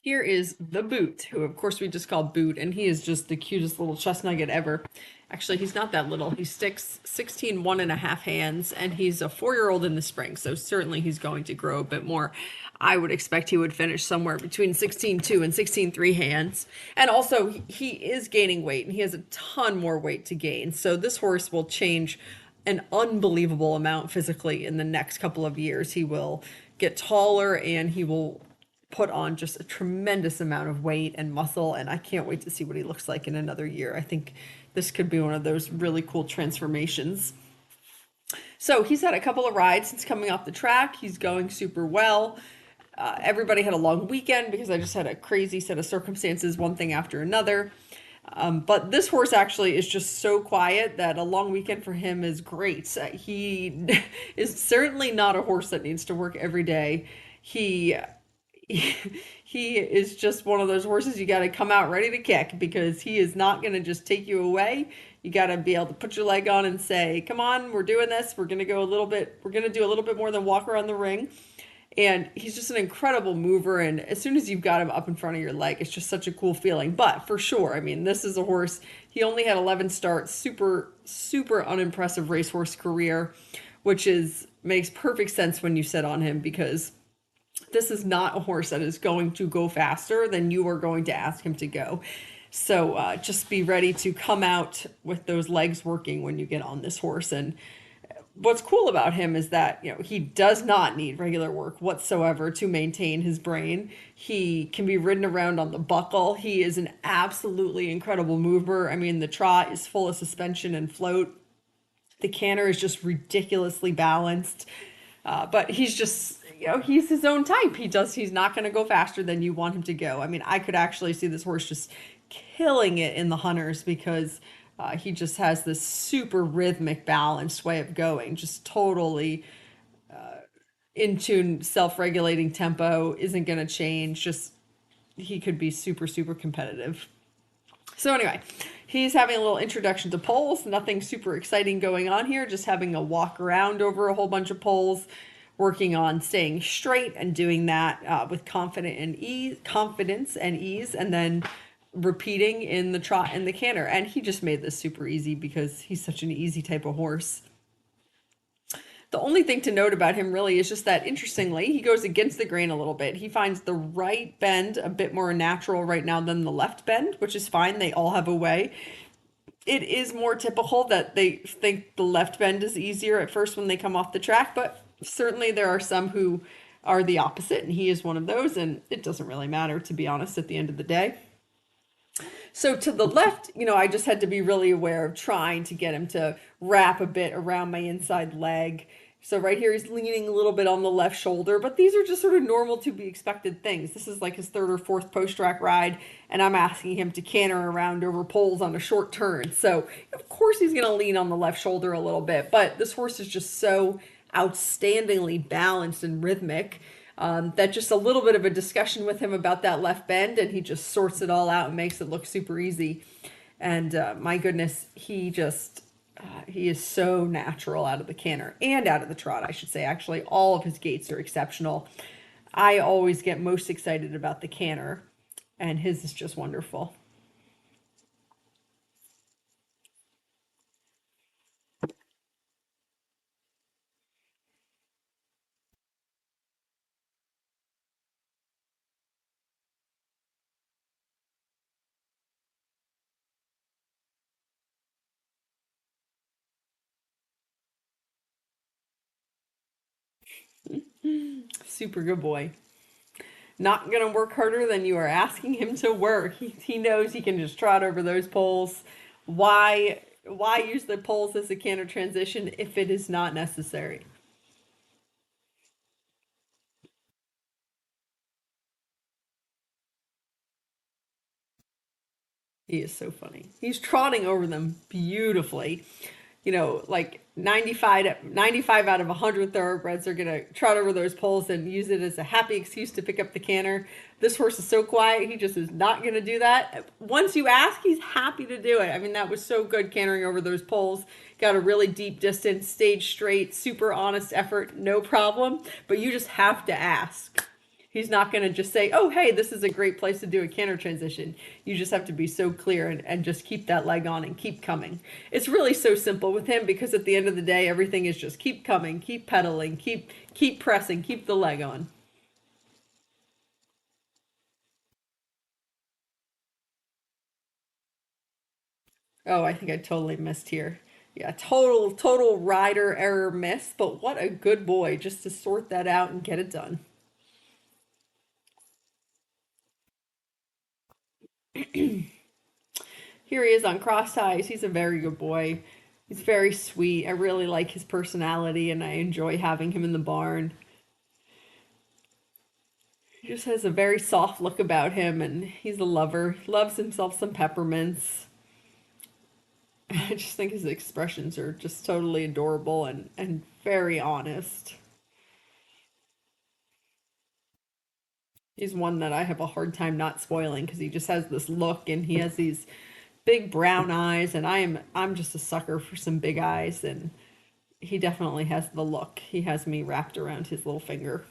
Here is the Boot, who of course we just call Boot, and he is just the cutest little chest nugget ever. Actually, he's not that little. He sticks 16 1.5 hands, and he's a 4-year-old in the spring, so certainly he's going to grow a bit more. I would expect he would finish somewhere between 16.2 and 16.3 hands. And also, he is gaining weight, and he has a ton more weight to gain. So this horse will change an unbelievable amount physically in the next couple of years. He will get taller, and he will put on just a tremendous amount of weight and muscle, and I can't wait to see what he looks like in another year. I think this could be one of those really cool transformations. So he's had a couple of rides since coming off the track. He's going super well. Everybody had a long weekend because I just had a crazy set of circumstances, one thing after another. But this horse actually is just so quiet that a long weekend for him is great. He is certainly not a horse that needs to work every day. He is just one of those horses you got to come out ready to kick, because he is not going to just take you away. You got to be able to put your leg on and say, come on, we're doing this. We're going to do a little bit more than walk around the ring. And he's just an incredible mover. And as soon as you've got him up in front of your leg, it's just such a cool feeling. But for sure, I mean, this is a horse. He only had 11 starts, super, super unimpressive racehorse career, which makes perfect sense when you sit on him, because this is not a horse that is going to go faster than you are going to ask him to go. So just be ready to come out with those legs working when you get on this horse. And what's cool about him is that, he does not need regular work whatsoever to maintain his brain. He can be ridden around on the buckle. He is an absolutely incredible mover. I mean, the trot is full of suspension and float. The canter is just ridiculously balanced. But he's just, he's his own type. He's not going to go faster than you want him to go. I mean, I could actually see this horse just killing it in the hunters, because he just has this super rhythmic, balanced way of going, just totally in tune, self-regulating tempo, isn't going to change. Just, he could be super, super competitive. So anyway, he's having a little introduction to poles. Nothing super exciting going on here. Just having a walk around over a whole bunch of poles, working on staying straight and doing that with confidence and ease, and then repeating in the trot and the canter. And he just made this super easy because he's such an easy type of horse. The only thing to note about him really is just that, interestingly, he goes against the grain a little bit. He finds the right bend a bit more natural right now than the left bend, which is fine. They all have a way. It is more typical that they think the left bend is easier at first when they come off the track, but certainly there are some who are the opposite, and he is one of those, and it doesn't really matter, to be honest, at the end of the day. So to the left, I just had to be really aware of trying to get him to wrap a bit around my inside leg. So right here, he's leaning a little bit on the left shoulder, but these are just sort of normal to be expected things. This is like his third or fourth post-track ride, and I'm asking him to canter around over poles on a short turn. So of course he's going to lean on the left shoulder a little bit, but this horse is just so outstandingly balanced and rhythmic that just a little bit of a discussion with him about that left bend, and he just sorts it all out and makes it look super easy. And my goodness, he is so natural out of the canter and out of the trot, I should say. Actually, all of his gaits are exceptional. I always get most excited about the canter, and his is just wonderful. Super good boy. Not going to work harder than you are asking him to work. He knows he can just trot over those poles. Why use the poles as a canter transition if it is not necessary? He is so funny. He's trotting over them beautifully. Like 95 out of 100 thoroughbreds are going to trot over those poles and use it as a happy excuse to pick up the canter. This horse is so quiet, he just is not going to do that. Once you ask, he's happy to do it. I mean, that was so good, cantering over those poles. Got a really deep distance, stayed straight, super honest effort, no problem. But you just have to ask. He's not going to just say, oh, hey, this is a great place to do a canter transition. You just have to be so clear and just keep that leg on and keep coming. It's really so simple with him because at the end of the day, everything is just keep coming, keep pedaling, keep pressing, keep the leg on. Oh, I think I totally missed here. Yeah, total rider error miss, but what a good boy just to sort that out and get it done. Here he is on cross ties. He's a very good boy. He's very sweet. I really like his personality and I enjoy having him in the barn. He just has a very soft look about him and he's a lover. He loves himself some peppermints. I just think his expressions are just totally adorable and very honest. He's one that I have a hard time not spoiling because he just has this look and he has these big brown eyes and I'm just a sucker for some big eyes and he definitely has the look. He has me wrapped around his little finger.